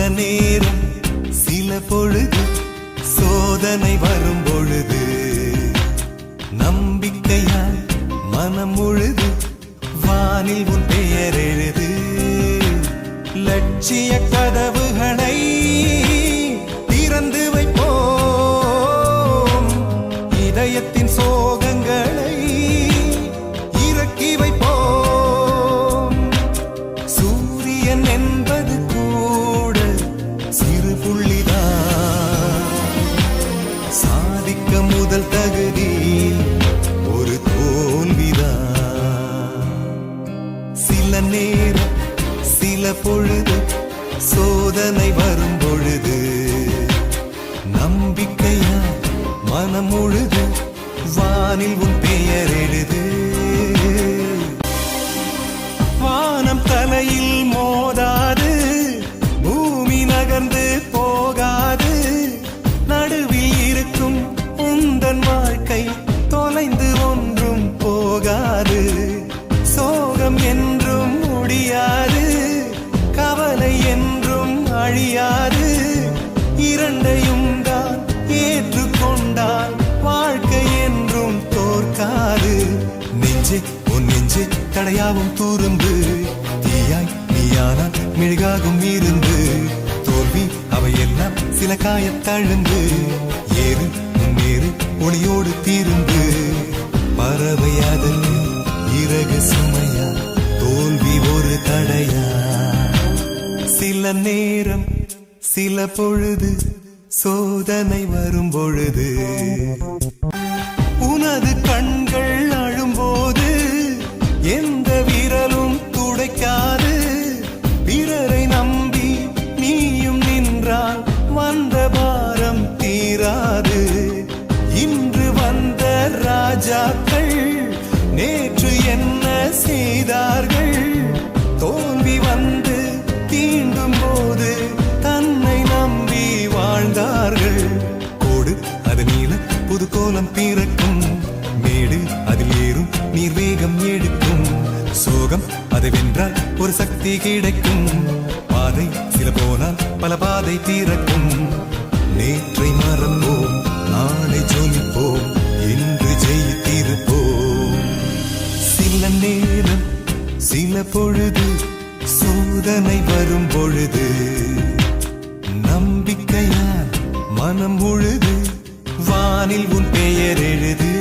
நேரம் சில பொழுது சோதனை வரும் பொழுது நம்பிக்கையால் மனம் முழுது வானில் உன் பெயர் எழுது. லட்சிய கதவுகளை திறந்து வைப்போம், இதயத்தின் சோகங்களை இறக்கி வைப்போம். சூரியன் என்பது கூட சிறு புள்ளிதான், சாதிக்க முதல் தகுதி ஒரு தோல்விதான். சில நேரம் சில பொழுது சோதனை வரும் பொழுது நம்பிக்கையா மனம் முழுது வானில் உன் பெயர் எழுது. வானம் தலையில் மோதாது, பூமி நகர்ந்து போகாது, நடுவில் இருக்கும் உந்தன் வாழ்க்கை தொலைந்து ஒன்றும் போகாது. சோகம் என்றும் முடியாது, கவலை என்றும் அழியாது, இரண்டையும் தான் ஏற்றுக்கொண்டால் வாழ்க்கை என்றும் தோற்காது. நெஞ்சே உன் நெஞ்சே தடையாவும் துரும்பு, தீயாய் நீயானால் மெழுகாகும் இருந்து, தோல்வி அவையெல்லாம் சில காயத்தழுந்து, ஏறு முன்னேறு ஒளியோடு தீருந்து. பறவையாதற்கு இறகு சுமையா, தோல்வி ஒரு தடையா. சில நேரம் சில பொழுது சோதனை வரும் பொழுது உனது கண்கள் அழும்போது எந்த விரலும் துடைக்காது. பிறரை நம்பி நீயும் நின்றால் வந்த பாரம் தீராது. இன்று வந்த ராஜாக்கள் நேற்று என்ன செய்தார்கள்? தோல்வி வந்து தீண்டும் போது தன்னை நம்பி வாழ்ந்தார்கள். கோடு அது நீள புது கோலம் பிறக்கும், மேடு அதில் ஏறும் நீர் வேகம் எடுக்கும். சோகம் அதை வென்றால் ஒரு சக்தி கிடைக்கும். பாதை சில போனால் பல பாதை திறக்கும். நேற்றை மறப்போம், நாளை ஜொலிப்போம், இன்று ஜெயித்திருப்போம். சில நேரம் சில பொழுது சோதனை வரும் பொழுது நம்பிக்கையால் மனம் முழுது வானில் உன் பெயர் எழுது.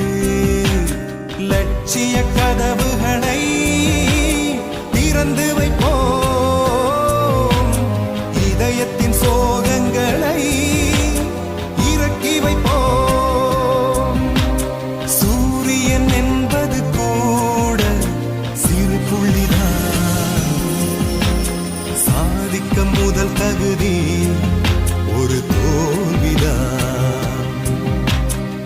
லட்சிய கதவுகளை திறந்து வைப்போம், இதயத்தின்